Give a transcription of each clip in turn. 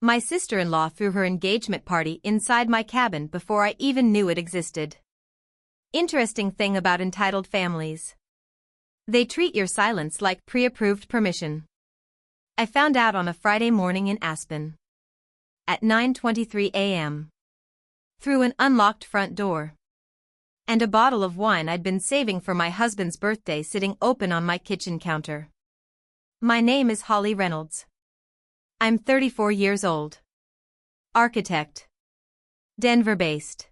My sister-in-law threw her engagement party inside my cabin before I even knew it existed. Interesting thing about entitled families. They treat your silence like pre-approved permission. I found out on a Friday morning in Aspen. At 9:23 a.m. Through an unlocked front door. And a bottle of wine I'd been saving for my husband's birthday sitting open on my kitchen counter. My name is Holly Reynolds. I'm 34 years old. Architect. Denver-based.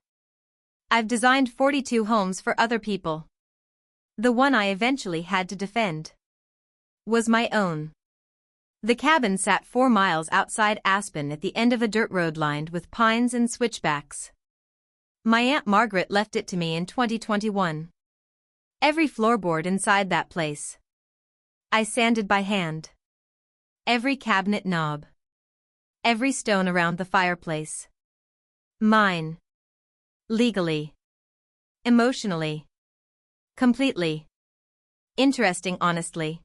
I've designed 42 homes for other people. The one I eventually had to defend was my own. The cabin sat 4 miles outside Aspen at the end of a dirt road lined with pines and switchbacks. My Aunt Margaret left it to me in 2021. Every floorboard inside that place I sanded by hand. Every cabinet knob. Every stone around the fireplace. Mine. Legally. Emotionally. Completely. Interesting, honestly.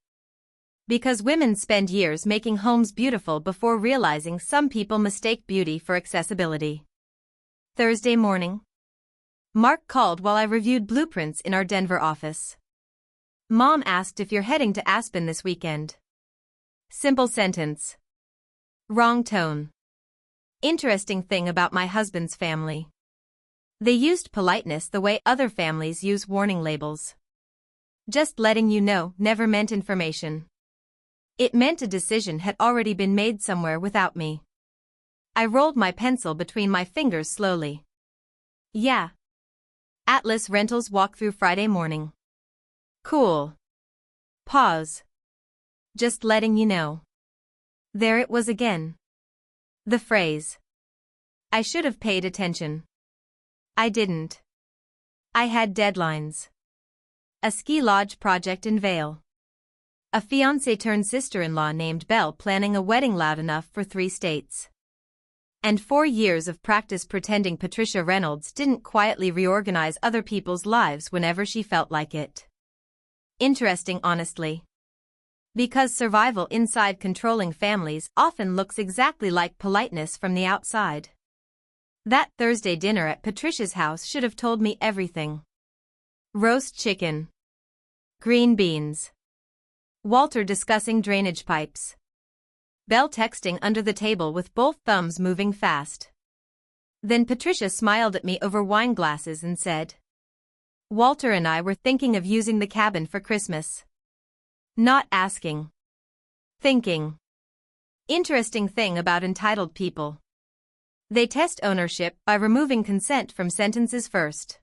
Because women spend years making homes beautiful before realizing some people mistake beauty for accessibility. Thursday morning. Mark called while I reviewed blueprints in our Denver office. Mom asked if you're heading to Aspen this weekend. Simple sentence. Wrong tone. Interesting thing about my husband's family. They used politeness the way other families use warning labels. Just letting you know never meant information. It meant a decision had already been made somewhere without me. I rolled my pencil between my fingers slowly. Yeah. Atlas Rentals walkthrough Friday morning. Cool. Pause. Just letting you know. There it was again. The phrase. I should have paid attention. I didn't. I had deadlines. A ski lodge project in Vail. A fiancé-turned-sister-in-law named Belle planning a wedding loud enough for 3 states. And 4 years of practice pretending Patricia Reynolds didn't quietly reorganize other people's lives whenever she felt like it. Interesting, honestly. Because survival inside controlling families often looks exactly like politeness from the outside. That Thursday dinner at Patricia's house should have told me everything. Roast chicken. Green beans. Walter discussing drainage pipes. Belle texting under the table with both thumbs moving fast. Then Patricia smiled at me over wine glasses and said, Walter and I were thinking of using the cabin for Christmas. Not asking. Thinking. Interesting thing about entitled people. They test ownership by removing consent from sentences first.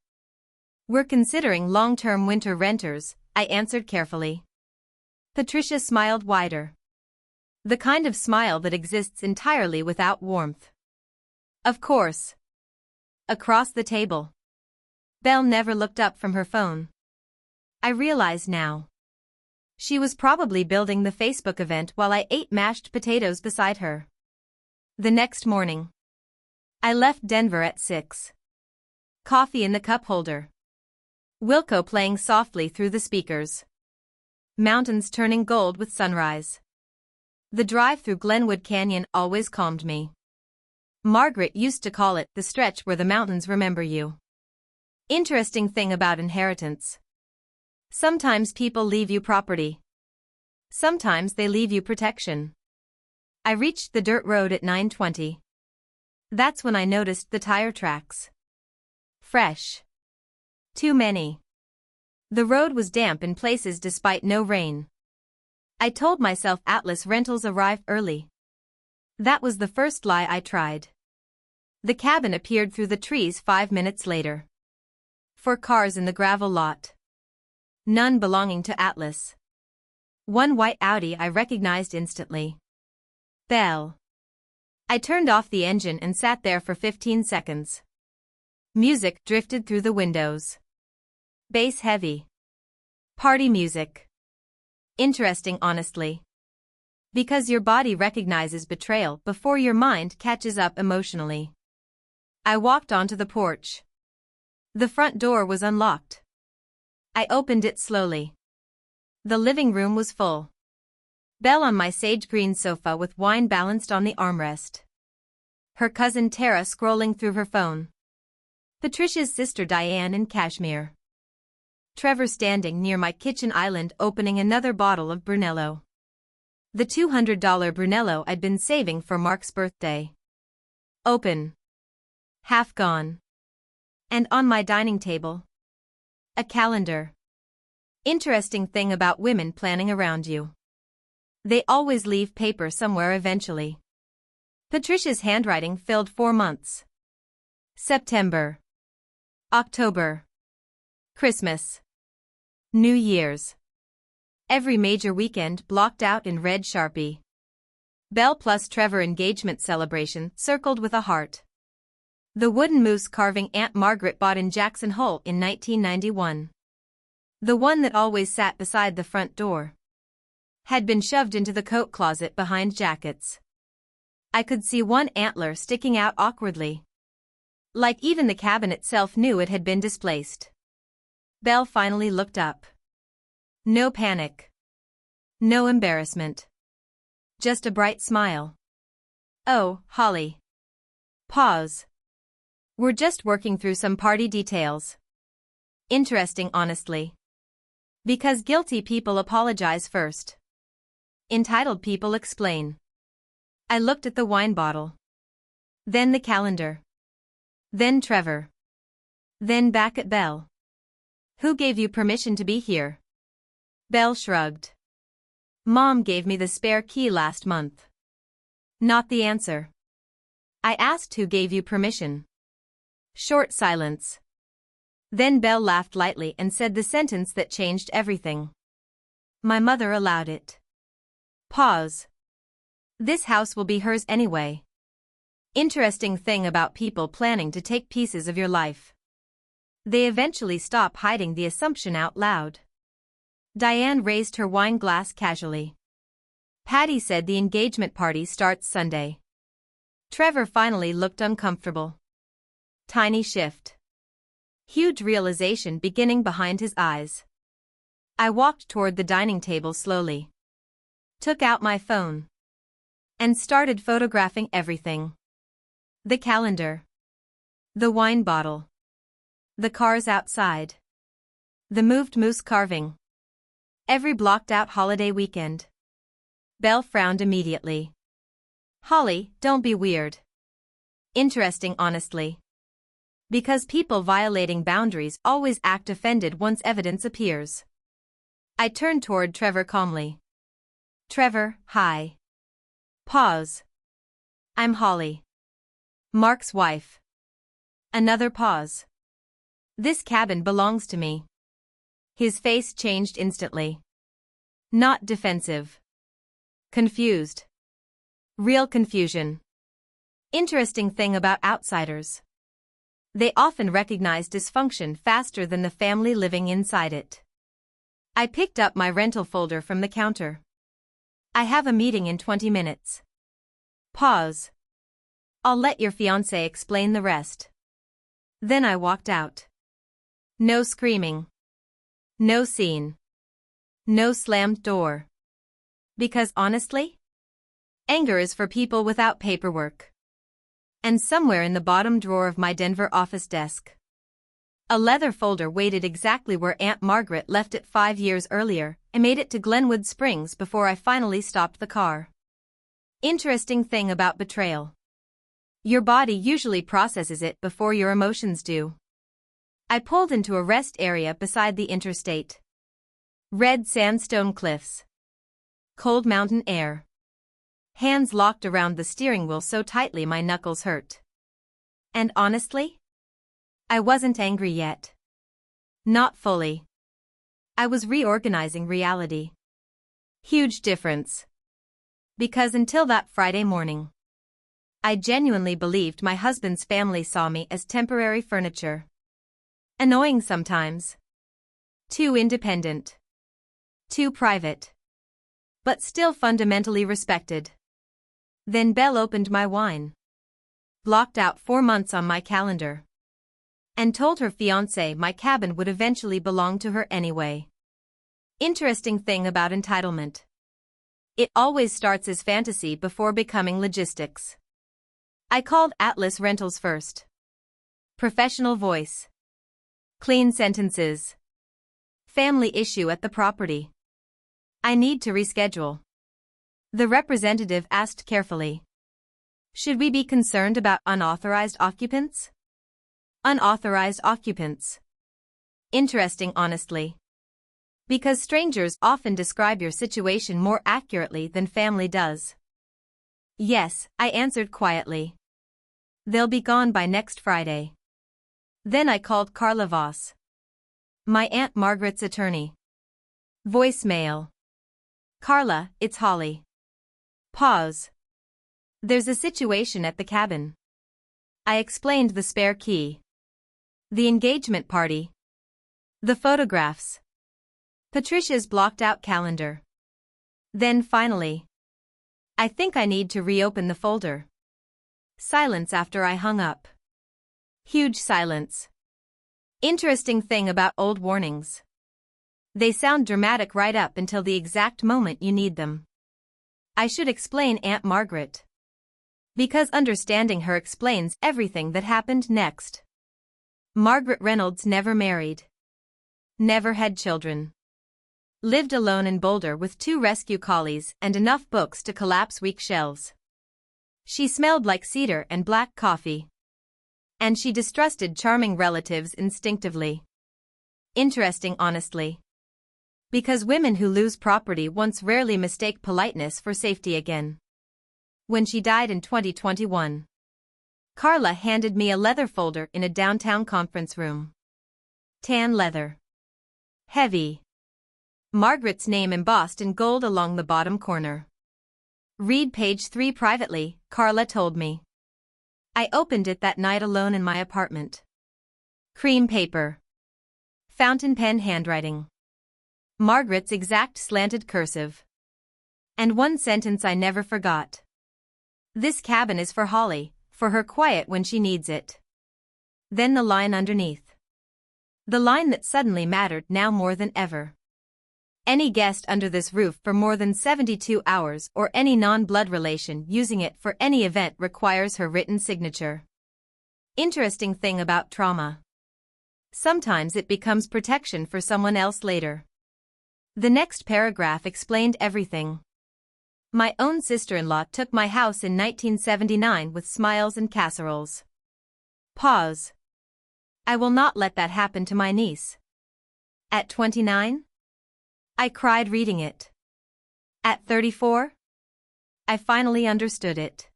We're considering long-term winter renters, I answered carefully. Patricia smiled wider. The kind of smile that exists entirely without warmth. Of course. Across the table. Belle never looked up from her phone. I realize now. She was probably building the Facebook event while I ate mashed potatoes beside her. The next morning. I left Denver at 6. Coffee in the cup holder. Wilco playing softly through the speakers. Mountains turning gold with sunrise. The drive through Glenwood Canyon always calmed me. Margaret used to call it the stretch where the mountains remember you. Interesting thing about inheritance. Sometimes people leave you property. Sometimes they leave you protection. I reached the dirt road at 9:20. That's when I noticed the tire tracks. Fresh. Too many. The road was damp in places despite no rain. I told myself Atlas Rentals arrived early. That was the first lie I tried. The cabin appeared through the trees 5 minutes later. 4 cars in the gravel lot. None belonging to Atlas. One white Audi I recognized instantly. Belle. I turned off the engine and sat there for 15 seconds. Music drifted through the windows. Bass heavy. Party music. Interesting, honestly. Because your body recognizes betrayal before your mind catches up emotionally. I walked onto the porch. The front door was unlocked. I opened it slowly. The living room was full. Belle on my sage green sofa with wine balanced on the armrest. Her cousin Tara scrolling through her phone. Patricia's sister Diane in cashmere. Trevor standing near my kitchen island opening another bottle of Brunello. The $200 Brunello I'd been saving for Mark's birthday. Open. Half gone. And on my dining table, a calendar. Interesting thing about women planning around you. They always leave paper somewhere eventually. Patricia's handwriting filled 4 months. September. October. Christmas. New Year's. Every major weekend blocked out in red Sharpie. Belle plus Trevor engagement celebration circled with a heart. The wooden moose carving Aunt Margaret bought in Jackson Hole in 1991. The one that always sat beside the front door. Had been shoved into the coat closet behind jackets. I could see one antler sticking out awkwardly. Like even the cabin itself knew it had been displaced. Belle finally looked up. No panic. No embarrassment. Just a bright smile. Oh, Holly. Pause. We're just working through some party details. Interesting, honestly. Because guilty people apologize first. Entitled people explain. I looked at the wine bottle. Then the calendar. Then Trevor. Then back at Belle. Who gave you permission to be here? Belle shrugged. Mom gave me the spare key last month. Not the answer. I asked who gave you permission. Short silence. Then Belle laughed lightly and said the sentence that changed everything. My mother allowed it. Pause. This house will be hers anyway. Interesting thing about people planning to take pieces of your life. They eventually stop hiding the assumption out loud. Diane raised her wine glass casually. Patty said the engagement party starts Sunday. Trevor finally looked uncomfortable. Tiny shift. Huge realization beginning behind his eyes. I walked toward the dining table slowly. Took out my phone. And started photographing everything. The calendar. The wine bottle. The cars outside. The moved moose carving. Every blocked out holiday weekend. Belle frowned immediately. Holly, don't be weird. Interesting, honestly. Because people violating boundaries always act offended once evidence appears. I turned toward Trevor calmly. Trevor, hi. Pause. I'm Holly. Mark's wife. Another pause. This cabin belongs to me. His face changed instantly. Not defensive. Confused. Real confusion. Interesting thing about outsiders. They often recognize dysfunction faster than the family living inside it. I picked up my rental folder from the counter. I have a meeting in 20 minutes. Pause. I'll let your fiancé explain the rest. Then I walked out. No screaming. No scene. No slammed door. Because honestly, anger is for people without paperwork. And somewhere in the bottom drawer of my Denver office desk, a leather folder waited exactly where Aunt Margaret left it 5 years earlier. I made it to Glenwood Springs before I finally stopped the car. Interesting thing about betrayal. Your body usually processes it before your emotions do. I pulled into a rest area beside the interstate. Red sandstone cliffs. Cold mountain air. Hands locked around the steering wheel so tightly my knuckles hurt. And honestly, I wasn't angry yet. Not fully. I was reorganizing reality. Huge difference. Because until that Friday morning, I genuinely believed my husband's family saw me as temporary furniture. Annoying sometimes. Too independent. Too private. But still fundamentally respected. Then Belle opened my wine. Blocked out 4 months on my calendar. And told her fiancé my cabin would eventually belong to her anyway. Interesting thing about entitlement. It always starts as fantasy before becoming logistics. I called Atlas Rentals first. Professional voice. Clean sentences. Family issue at the property. I need to reschedule. The representative asked carefully. Should we be concerned about unauthorized occupants? Unauthorized occupants. Interesting, honestly. Because strangers often describe your situation more accurately than family does. Yes, I answered quietly. They'll be gone by next Friday. Then I called Carla Voss, my Aunt Margaret's attorney. Voicemail. Carla, it's Holly. Pause. There's a situation at the cabin. I explained the spare key. The engagement party. The photographs. Patricia's blocked-out calendar. Then finally. I think I need to reopen the folder. Silence after I hung up. Huge silence. Interesting thing about old warnings. They sound dramatic right up until the exact moment you need them. I should explain Aunt Margaret. Because understanding her explains everything that happened next. Margaret Reynolds never married. Never had children. Lived alone in Boulder with 2 rescue collies and enough books to collapse weak shelves. She smelled like cedar and black coffee. And she distrusted charming relatives instinctively. Interesting, honestly. Because women who lose property once rarely mistake politeness for safety again. When she died in 2021. Carla handed me a leather folder in a downtown conference room. Tan leather. Heavy. Margaret's name embossed in gold along the bottom corner. Read page 3 privately, Carla told me. I opened it that night alone in my apartment. Cream paper. Fountain pen handwriting. Margaret's exact slanted cursive. And one sentence I never forgot. This cabin is for Holly, for her quiet when she needs it. Then the line underneath. The line that suddenly mattered now more than ever. Any guest under this roof for more than 72 hours or any non-blood relation using it for any event requires her written signature. Interesting thing about trauma. Sometimes it becomes protection for someone else later. The next paragraph explained everything. My own sister-in-law took my house in 1979 with smiles and casseroles. Pause. I will not let that happen to my niece. At 29? I cried reading it. At 34? I finally understood it.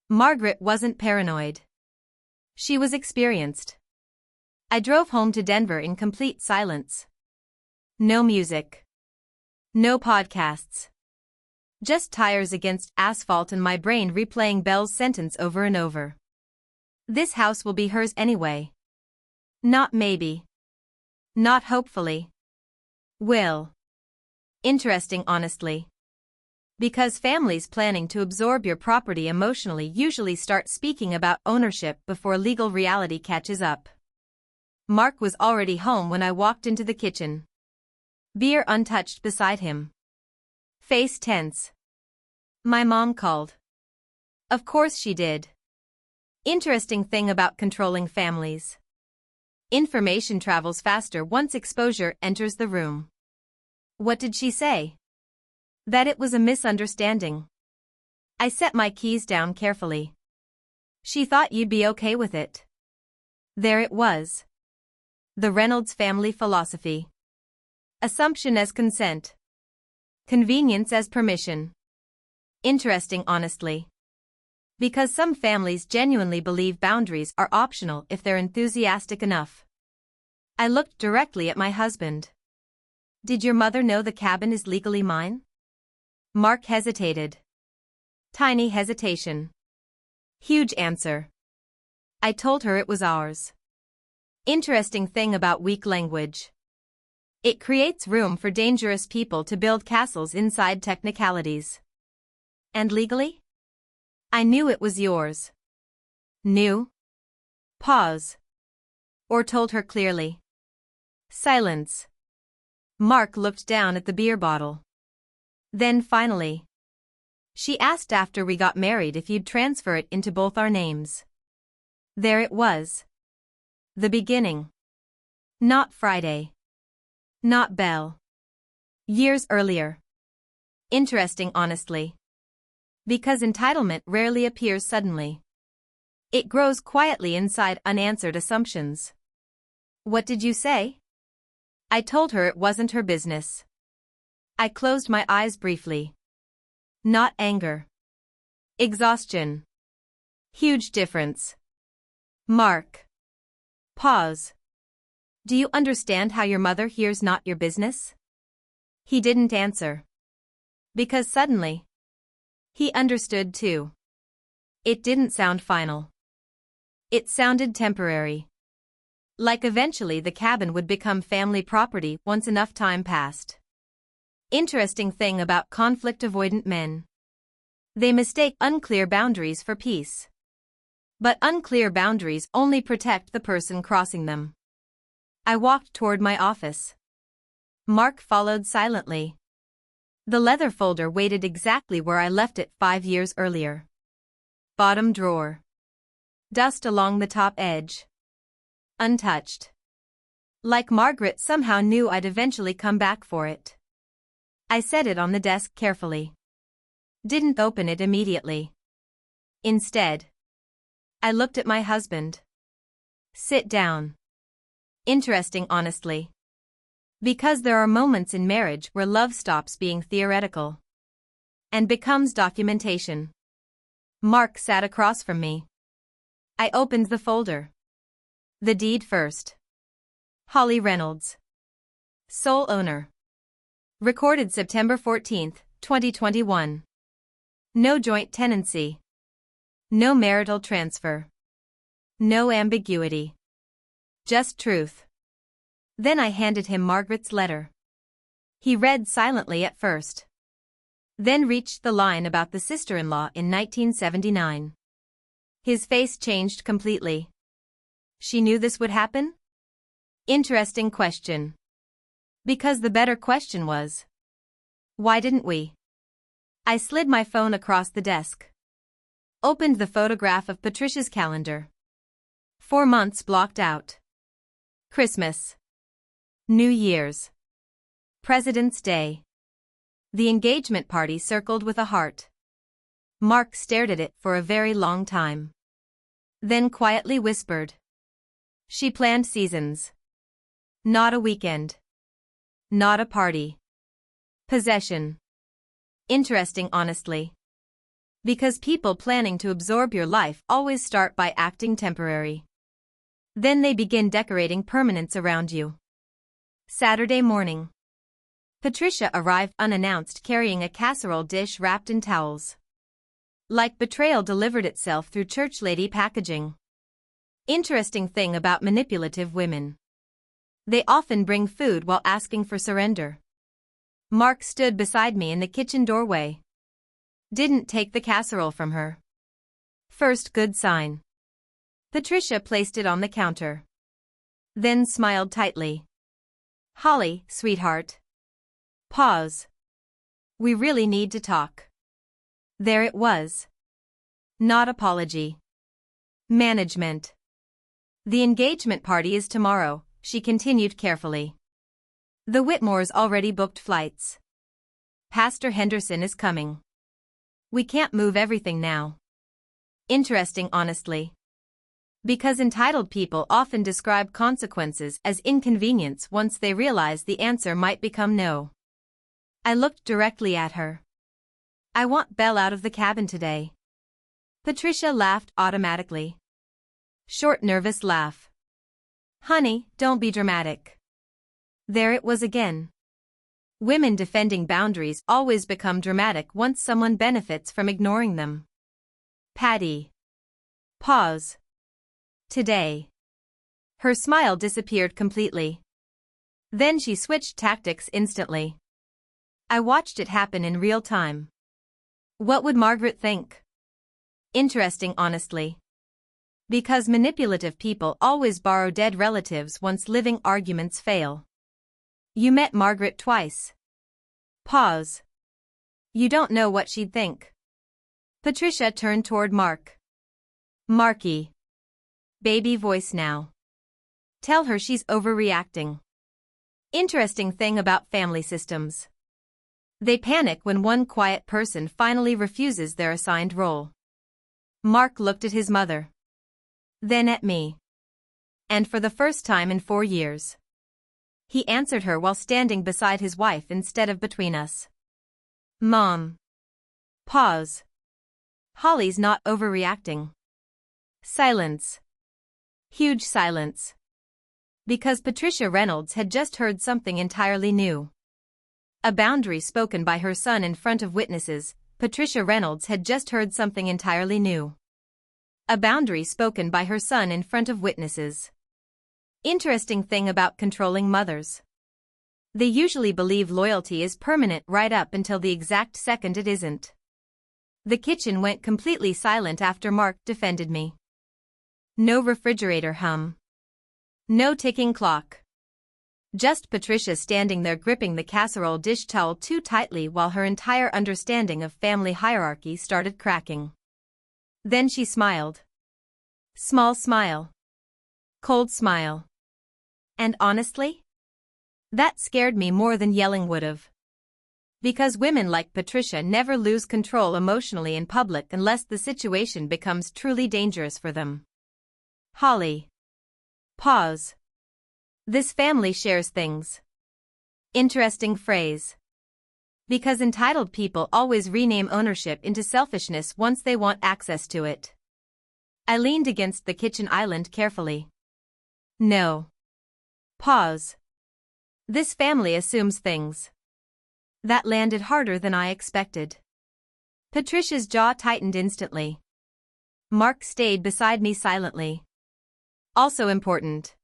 Margaret wasn't paranoid. She was experienced. I drove home to Denver in complete silence. No music. No podcasts. Just tires against asphalt and my brain replaying Belle's sentence over and over. This house will be hers anyway. Not maybe. Not hopefully. Will. Interesting, honestly. Because families planning to absorb your property emotionally usually start speaking about ownership before legal reality catches up. Mark was already home when I walked into the kitchen. Beer untouched beside him. Face tense. My mom called. Of course she did. Interesting thing about controlling families. Information travels faster once exposure enters the room. What did she say? That it was a misunderstanding. I set my keys down carefully. She thought you'd be okay with it. There it was. The Reynolds family philosophy. Assumption as consent. Convenience as permission. Interesting, honestly. Because some families genuinely believe boundaries are optional if they're enthusiastic enough. I looked directly at my husband. Did your mother know the cabin is legally mine? Mark hesitated. Tiny hesitation. Huge answer. I told her it was ours. Interesting thing about weak language. It creates room for dangerous people to build castles inside technicalities. And legally? I knew it was yours. Knew? Pause. Or told her clearly. Silence. Mark looked down at the beer bottle. Then finally. She asked after we got married if you'd transfer it into both our names. There it was. The beginning. Not Friday. Not Belle. Years earlier. Interesting, honestly. Because entitlement rarely appears suddenly. It grows quietly inside unanswered assumptions. What did you say? I told her it wasn't her business. I closed my eyes briefly. Not anger. Exhaustion. Huge difference. Mark. Pause. Do you understand how your mother hears not your business? He didn't answer. Because suddenly, he understood too. It didn't sound final. It sounded temporary. Like eventually the cabin would become family property once enough time passed. Interesting thing about conflict-avoidant men. They mistake unclear boundaries for peace. But unclear boundaries only protect the person crossing them. I walked toward my office. Mark followed silently. The leather folder waited exactly where I left it 5 years earlier. Bottom drawer. Dust along the top edge. Untouched. Like Margaret somehow knew I'd eventually come back for it. I set it on the desk carefully. Didn't open it immediately. Instead, I looked at my husband. Sit down. Interesting, honestly. Because there are moments in marriage where love stops being theoretical and becomes documentation. Mark sat across from me. I opened the folder. The deed first. Holly Reynolds. Sole owner. Recorded September 14, 2021. No joint tenancy. No marital transfer. No ambiguity. Just truth. Then I handed him Margaret's letter. He read silently at first. Then reached the line about the sister-in-law in 1979. His face changed completely. She knew this would happen? Interesting question. Because the better question was, why didn't we? I slid my phone across the desk. Opened the photograph of Patricia's calendar. 4 months blocked out. Christmas. New Year's. President's Day. The engagement party circled with a heart. Mark stared at it for a very long time. Then quietly whispered. She planned seasons. Not a weekend. Not a party. Possession. Interesting, honestly. Because people planning to absorb your life always start by acting temporary. Then they begin decorating permanence around you. Saturday morning. Patricia arrived unannounced carrying a casserole dish wrapped in towels. Like betrayal delivered itself through church lady packaging. Interesting thing about manipulative women. They often bring food while asking for surrender. Mark stood beside me in the kitchen doorway. Didn't take the casserole from her. First good sign. Patricia placed it on the counter. Then smiled tightly. Holly, sweetheart. Pause. We really need to talk. There it was. Not apology. Management. The engagement party is tomorrow, she continued carefully. The Whitmores already booked flights. Pastor Henderson is coming. We can't move everything now. Interesting, honestly. Because entitled people often describe consequences as inconvenience once they realize the answer might become no. I looked directly at her. I want Belle out of the cabin today. Patricia laughed automatically. Short, nervous laugh. Honey, don't be dramatic. There it was again. Women defending boundaries always become dramatic once someone benefits from ignoring them. Patty. Pause. Today. Her smile disappeared completely. Then she switched tactics instantly. I watched it happen in real time. What would Margaret think? Interesting, honestly. Because manipulative people always borrow dead relatives once living arguments fail. You met Margaret twice. Pause. You don't know what she'd think. Patricia turned toward Mark. Marky. Baby voice now. Tell her she's overreacting. Interesting thing about family systems. They panic when one quiet person finally refuses their assigned role. Mark looked at his mother. Then at me. And for the first time in 4 years. He answered her while standing beside his wife instead of between us. Mom. Pause. Holly's not overreacting. Silence. Huge silence. Because Patricia Reynolds had just heard something entirely new. A boundary spoken by her son in front of witnesses. Patricia Reynolds had just heard something entirely new. A boundary spoken by her son in front of witnesses. Interesting thing about controlling mothers. They usually believe loyalty is permanent right up until the exact second it isn't. The kitchen went completely silent after Mark defended me. No refrigerator hum. No ticking clock. Just Patricia standing there gripping the casserole dish towel too tightly while her entire understanding of family hierarchy started cracking. Then she smiled. Small smile. Cold smile. And honestly? That scared me more than yelling would've. Because women like Patricia never lose control emotionally in public unless the situation becomes truly dangerous for them. Holly. Pause. This family shares things. Interesting phrase. Because entitled people always rename ownership into selfishness once they want access to it. I leaned against the kitchen island carefully. No. Pause. This family assumes things. That landed harder than I expected. Patricia's jaw tightened instantly. Mark stayed beside me silently. Also important.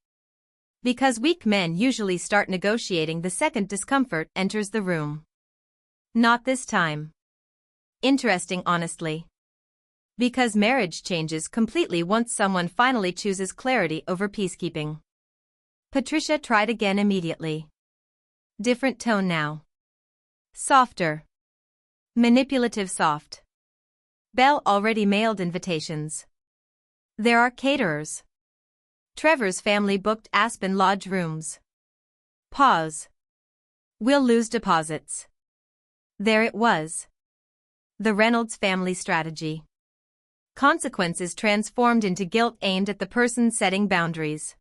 Because weak men usually start negotiating the second discomfort enters the room. Not this time. Interesting honestly. Because marriage changes completely once someone finally chooses clarity over peacekeeping. Patricia tried again immediately. Different tone now. Softer. Manipulative soft. Belle already mailed invitations. There are caterers. Trevor's family booked Aspen Lodge rooms. Pause. We'll lose deposits. There it was. The Reynolds family strategy. Consequences transformed into guilt aimed at the person setting boundaries.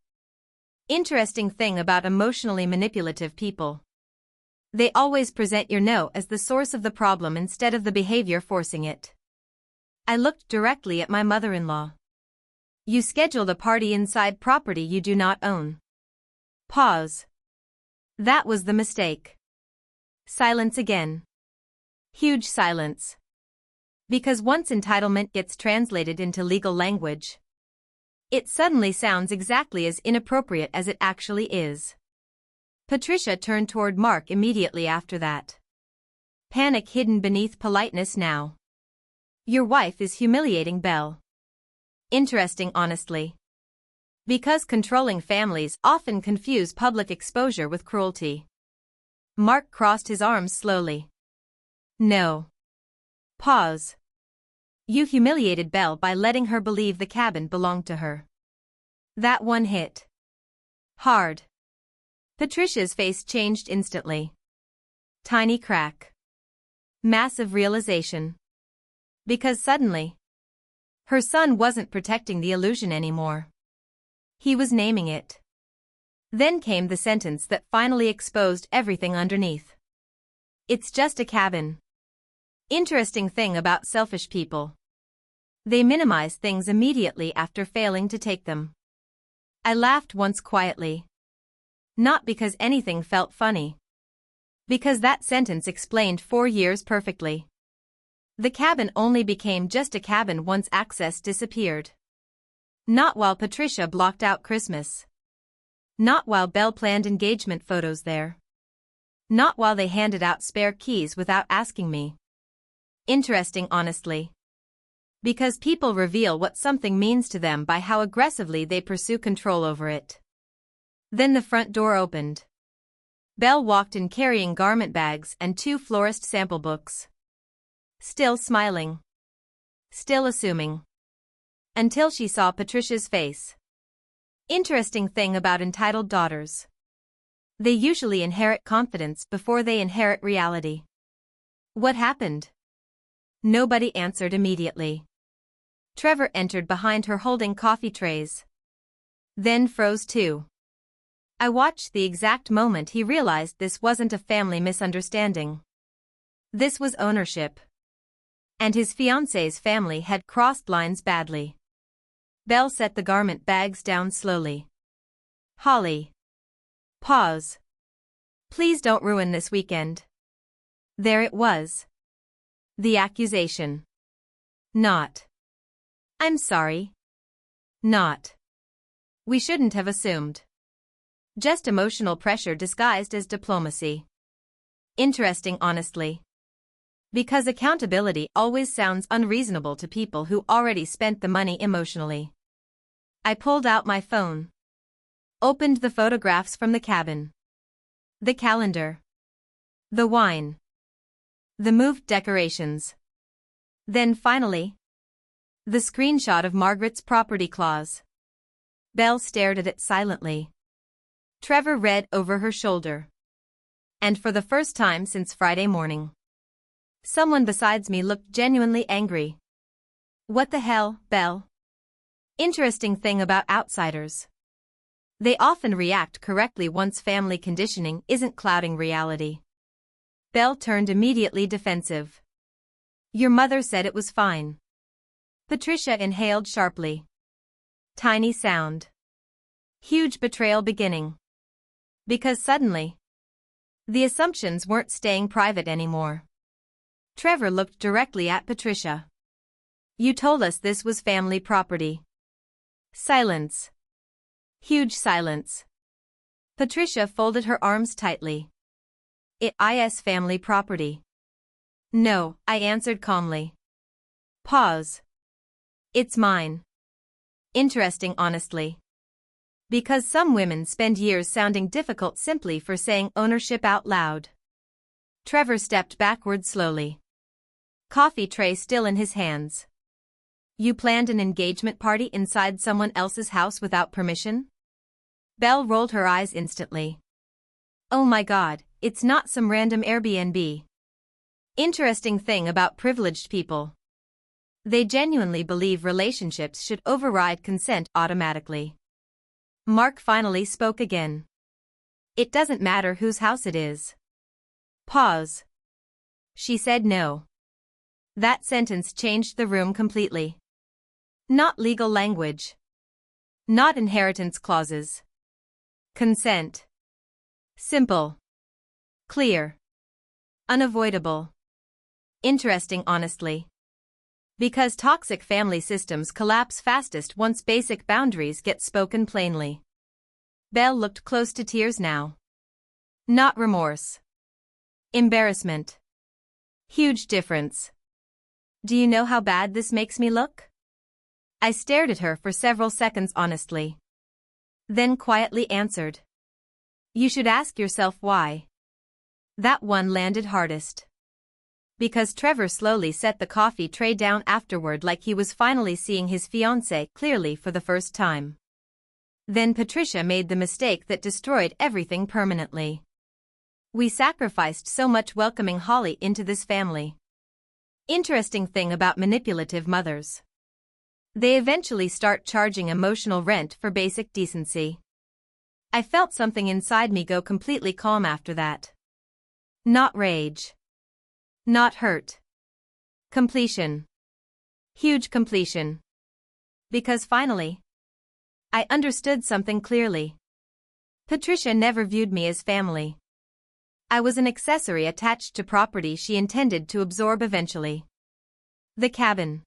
Interesting thing about emotionally manipulative people. They always present your no as the source of the problem instead of the behavior forcing it. I looked directly at my mother-in-law. You scheduled a party inside property you do not own. Pause. That was the mistake. Silence again. Huge silence. Because once entitlement gets translated into legal language, it suddenly sounds exactly as inappropriate as it actually is. Patricia turned toward Mark immediately after that. Panic hidden beneath politeness now. Your wife is humiliating Belle. Interesting honestly. Because controlling families often confuse public exposure with cruelty. Mark crossed his arms slowly. No. Pause. You humiliated Belle by letting her believe the cabin belonged to her. That one hit hard. Patricia's face changed instantly. Tiny crack. Massive realization. Because suddenly, her son wasn't protecting the illusion anymore. He was naming it. Then came the sentence that finally exposed everything underneath. It's just a cabin. Interesting thing about selfish people. They minimize things immediately after failing to take them. I laughed once quietly. Not because anything felt funny. Because that sentence explained 4 years perfectly. The cabin only became just a cabin once access disappeared. Not while Patricia blocked out Christmas. Not while Belle planned engagement photos there. Not while they handed out spare keys without asking me. Interesting honestly. Because people reveal what something means to them by how aggressively they pursue control over it. Then the front door opened. Belle walked in carrying garment bags and 2 florist sample books. Still smiling. still assuming. Until she saw Patricia's face. Interesting thing about entitled daughters. They usually inherit confidence before they inherit reality. What happened? Nobody answered immediately. Trevor entered behind her holding coffee trays. Then froze too. I watched the exact moment he realized this wasn't a family misunderstanding. This was ownership. And his fiancée's family had crossed lines badly. Belle set the garment bags down slowly. Holly. Pause. Please don't ruin this weekend. There it was. The accusation. Not. I'm sorry. Not. We shouldn't have assumed. Just emotional pressure disguised as diplomacy. Interesting, honestly. Because accountability always sounds unreasonable to people who already spent the money emotionally. I pulled out my phone. Opened the photographs from the cabin. The calendar. The wine. The moved decorations. Then finally, the screenshot of Margaret's property clause. Belle stared at it silently. Trevor read over her shoulder. And for the first time since Friday morning, someone besides me looked genuinely angry. What the hell, Belle? Interesting thing about outsiders. They often react correctly once family conditioning isn't clouding reality. Belle turned immediately defensive. Your mother said it was fine. Patricia inhaled sharply. Tiny sound. Huge betrayal beginning. Because suddenly, the assumptions weren't staying private anymore. Trevor looked directly at Patricia. You told us this was family property. Silence. Huge silence. Patricia folded her arms tightly. It is family property. No, I answered calmly. Pause. It's mine. Interesting, honestly. Because some women spend years sounding difficult simply for saying ownership out loud. Trevor stepped backward slowly. Coffee tray still in his hands. You planned an engagement party inside someone else's house without permission? Belle rolled her eyes instantly. Oh my God, it's not some random Airbnb. Interesting thing about privileged people. They genuinely believe relationships should override consent automatically. Mark finally spoke again. It doesn't matter whose house it is. Pause. She said no. That sentence changed the room completely. Not legal language. Not inheritance clauses. Consent. Simple. Clear. Unavoidable. Interesting, honestly. Because toxic family systems collapse fastest once basic boundaries get spoken plainly. Belle looked close to tears now. Not remorse. Embarrassment. Huge difference. Do you know how bad this makes me look? I stared at her for several seconds honestly. Then quietly answered. You should ask yourself why. That one landed hardest. Because Trevor slowly set the coffee tray down afterward like he was finally seeing his fiancée clearly for the first time. Then Patricia made the mistake that destroyed everything permanently. We sacrificed so much welcoming Holly into this family. Interesting thing about manipulative mothers. They eventually start charging emotional rent for basic decency. I felt something inside me go completely calm after that. Not rage. Not hurt. Completion. Huge completion. Because finally, I understood something clearly. Patricia never viewed me as family. I was an accessory attached to property she intended to absorb eventually. The cabin.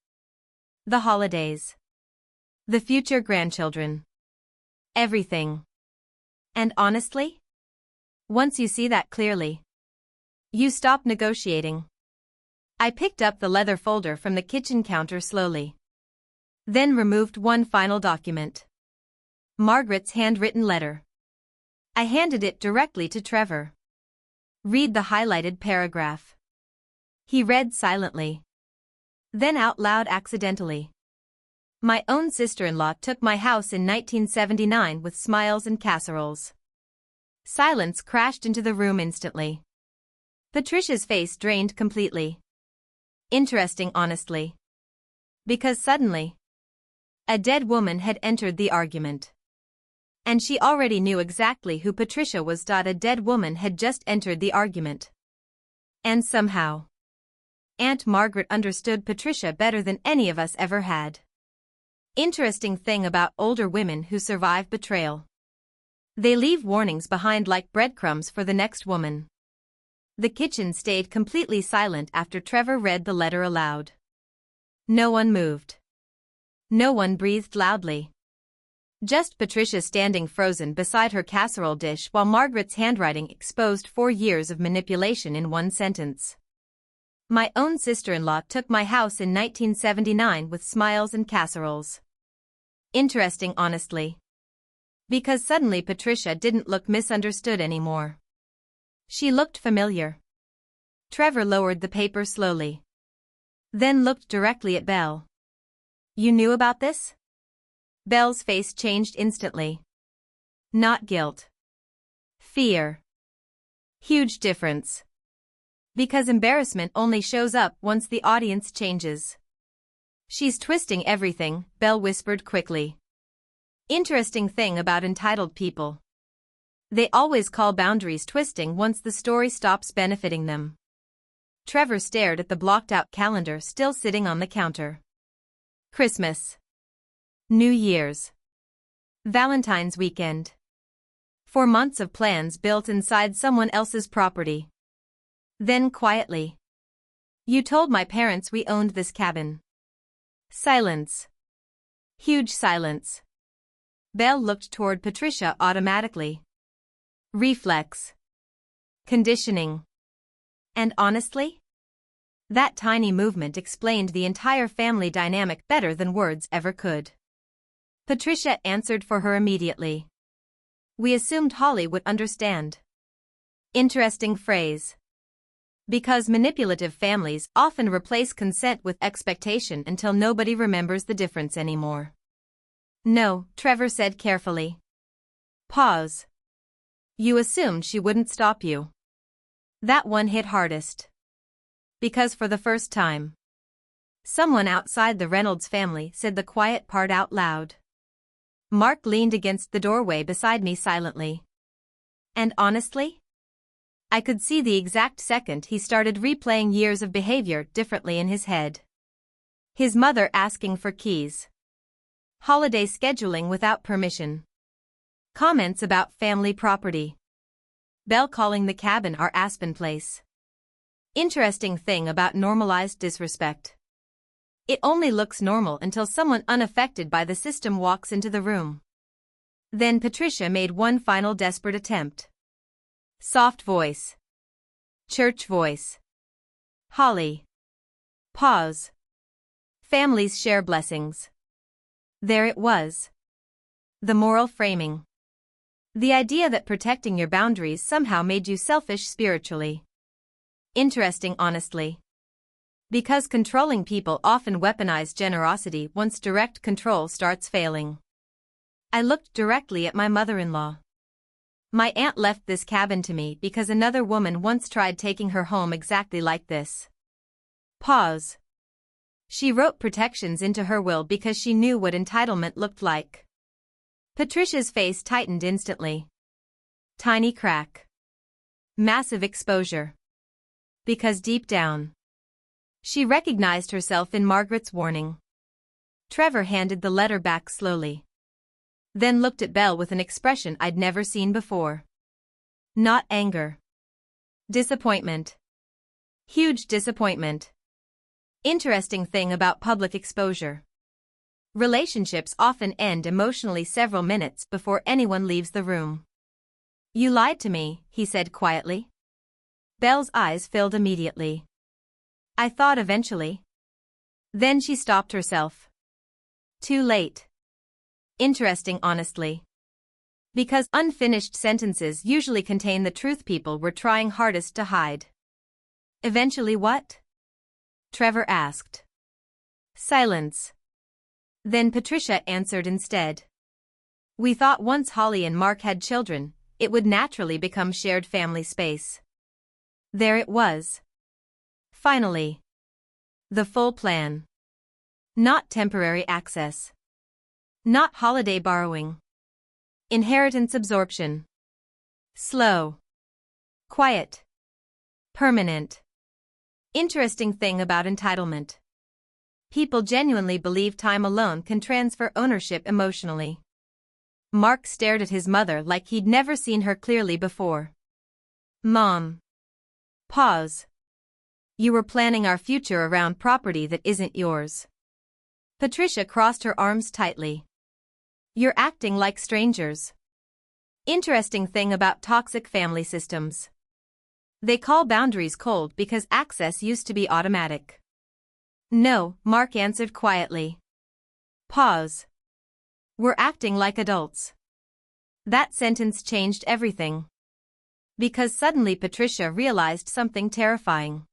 The holidays. The future grandchildren. Everything. And honestly, once you see that clearly, you stop negotiating. I picked up the leather folder from the kitchen counter slowly. Then removed one final document. Margaret's handwritten letter. I handed it directly to Trevor. Read the highlighted paragraph. He read silently. Then out loud accidentally. My own sister-in-law took my house in 1979 with smiles and casseroles. Silence crashed into the room instantly. Patricia's face drained completely. Interesting, honestly. Because suddenly, a dead woman had entered the argument. And she already knew exactly who Patricia was. A dead woman had just entered the argument. And somehow, Aunt Margaret understood Patricia better than any of us ever had. Interesting thing about older women who survive betrayal. They leave warnings behind like breadcrumbs for the next woman. The kitchen stayed completely silent after Trevor read the letter aloud. No one moved. No one breathed loudly. Just Patricia standing frozen beside her casserole dish while Margaret's handwriting exposed 4 years of manipulation in one sentence. My own sister-in-law took my house in 1979 with smiles and casseroles. Interesting, honestly. Because suddenly Patricia didn't look misunderstood anymore. She looked familiar. Trevor lowered the paper slowly. Then looked directly at Belle. You knew about this? Belle's face changed instantly. Not guilt. Fear. Huge difference. Because embarrassment only shows up once the audience changes. She's twisting everything, Belle whispered quickly. Interesting thing about entitled people. They always call boundaries twisting once the story stops benefiting them. Trevor stared at the blocked-out calendar still sitting on the counter. Christmas. New Year's. Valentine's weekend. 4 months of plans built inside someone else's property. Then quietly. You told my parents we owned this cabin. Silence. Huge silence. Belle looked toward Patricia automatically. Reflex. Conditioning. And honestly? That tiny movement explained the entire family dynamic better than words ever could. Patricia answered for her immediately. We assumed Holly would understand. Interesting phrase. Because manipulative families often replace consent with expectation until nobody remembers the difference anymore. No, Trevor said carefully. Pause. You assumed she wouldn't stop you. That one hit hardest. Because for the first time, someone outside the Reynolds family said the quiet part out loud. Mark leaned against the doorway beside me silently. And honestly? I could see the exact second he started replaying years of behavior differently in his head. His mother asking for keys. Holiday scheduling without permission. Comments about family property. Belle calling the cabin our Aspen place. Interesting thing about normalized disrespect. It only looks normal until someone unaffected by the system walks into the room. Then Patricia made one final desperate attempt. Soft voice. Church voice. Holly. Pause. Families share blessings. There it was. The moral framing. The idea that protecting your boundaries somehow made you selfish spiritually. Interesting, honestly. Because controlling people often weaponize generosity once direct control starts failing. I looked directly at my mother-in-law. My aunt left this cabin to me because another woman once tried taking her home exactly like this. Pause. She wrote protections into her will because she knew what entitlement looked like. Patricia's face tightened instantly. Tiny crack. Massive exposure. Because deep down, she recognized herself in Margaret's warning. Trevor handed the letter back slowly. Then looked at Belle with an expression I'd never seen before. Not anger. Disappointment. Huge disappointment. Interesting thing about public exposure. Relationships often end emotionally several minutes before anyone leaves the room. You lied to me, he said quietly. Belle's eyes filled immediately. I thought eventually. Then she stopped herself. Too late. Interesting, honestly. Because unfinished sentences usually contain the truth people were trying hardest to hide. Eventually what? Trevor asked. Silence. Then Patricia answered instead. We thought once Holly and Mark had children, it would naturally become shared family space. There it was. Finally. The full plan. Not temporary access. Not holiday borrowing. Inheritance absorption. Slow. Quiet. Permanent. Interesting thing about entitlement. People genuinely believe time alone can transfer ownership emotionally. Mark stared at his mother like he'd never seen her clearly before. Mom. Pause. You were planning our future around property that isn't yours. Patricia crossed her arms tightly. You're acting like strangers. Interesting thing about toxic family systems. They call boundaries cold because access used to be automatic. No, Mark answered quietly. Pause. We're acting like adults. That sentence changed everything. Because suddenly Patricia realized something terrifying.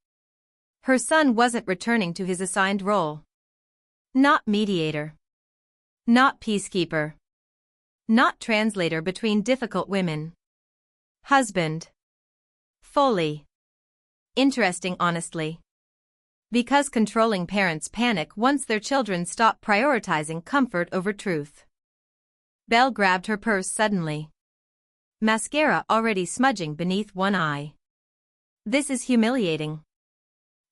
Her son wasn't returning to his assigned role. Not mediator. Not peacekeeper. Not translator between difficult women. Husband. Fully. Interesting honestly. Because controlling parents panic once their children stop prioritizing comfort over truth. Belle grabbed her purse suddenly. Mascara already smudging beneath one eye. This is humiliating.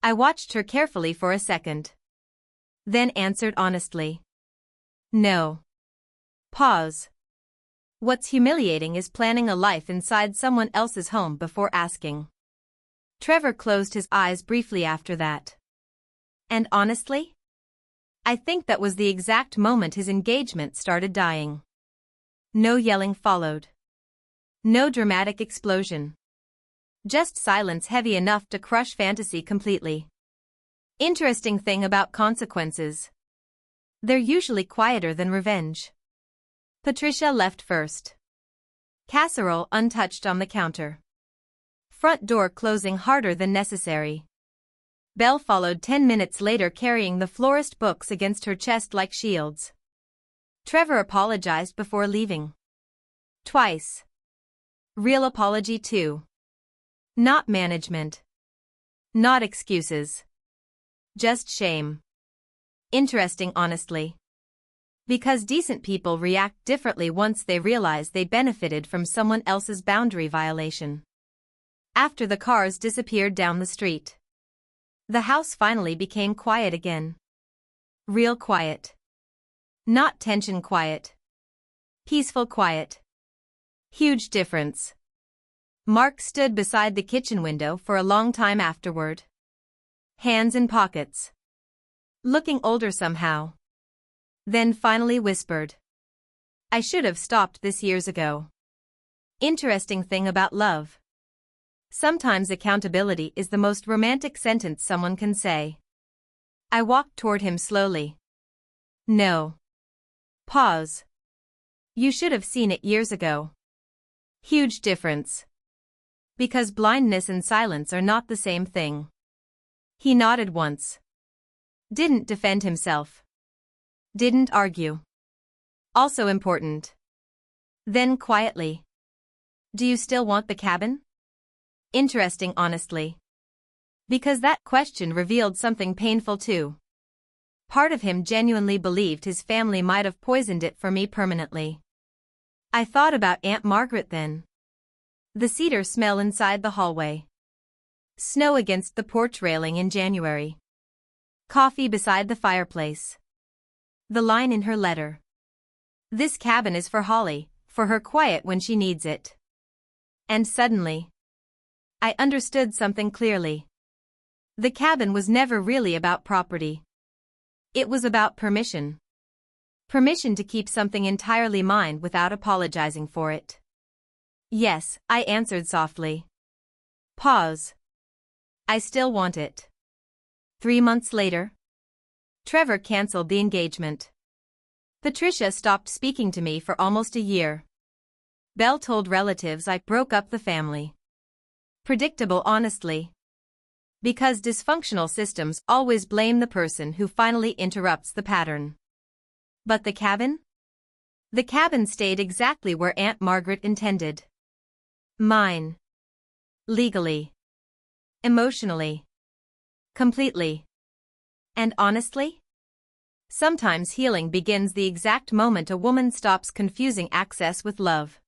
I watched her carefully for a second. Then answered honestly. No. Pause. What's humiliating is planning a life inside someone else's home before asking. Trevor closed his eyes briefly after that. And honestly? I think that was the exact moment his engagement started dying. No yelling followed. No dramatic explosion. Just silence heavy enough to crush fantasy completely. Interesting thing about consequences. They're usually quieter than revenge. Patricia left first. Casserole untouched on the counter. Front door closing harder than necessary. Belle followed 10 minutes later carrying the florist books against her chest like shields. Trevor apologized before leaving. Twice. Real apology too. Not management. Not excuses. Just shame. Interesting honestly. Because decent people react differently once they realize they benefited from someone else's boundary violation. After the cars disappeared down the street. The house finally became quiet again. Real quiet. Not tension quiet. Peaceful quiet. Huge difference. Mark stood beside the kitchen window for a long time afterward. Hands in pockets. Looking older somehow. Then finally whispered. I should have stopped this years ago. Interesting thing about love. Sometimes accountability is the most romantic sentence someone can say. I walked toward him slowly. No. Pause. You should have seen it years ago. Huge difference. Because blindness and silence are not the same thing. He nodded once. Didn't defend himself. Didn't argue. Also important. Then quietly. Do you still want the cabin? Interesting honestly. Because that question revealed something painful too. Part of him genuinely believed his family might have poisoned it for me permanently. I thought about Aunt Margaret then. The cedar smell inside the hallway. Snow against the porch railing in January. Coffee beside the fireplace. The line in her letter. This cabin is for Holly, for her quiet when she needs it. And suddenly, I understood something clearly. The cabin was never really about property. It was about permission. Permission to keep something entirely mine without apologizing for it. Yes, I answered softly. Pause. I still want it. 3 months later. Trevor canceled the engagement. Patricia stopped speaking to me for almost a year. Belle told relatives I broke up the family. Predictable honestly. Because dysfunctional systems always blame the person who finally interrupts the pattern. But the cabin? The cabin stayed exactly where Aunt Margaret intended. Mine. Legally. Emotionally. Completely. And honestly? Sometimes healing begins the exact moment a woman stops confusing access with love.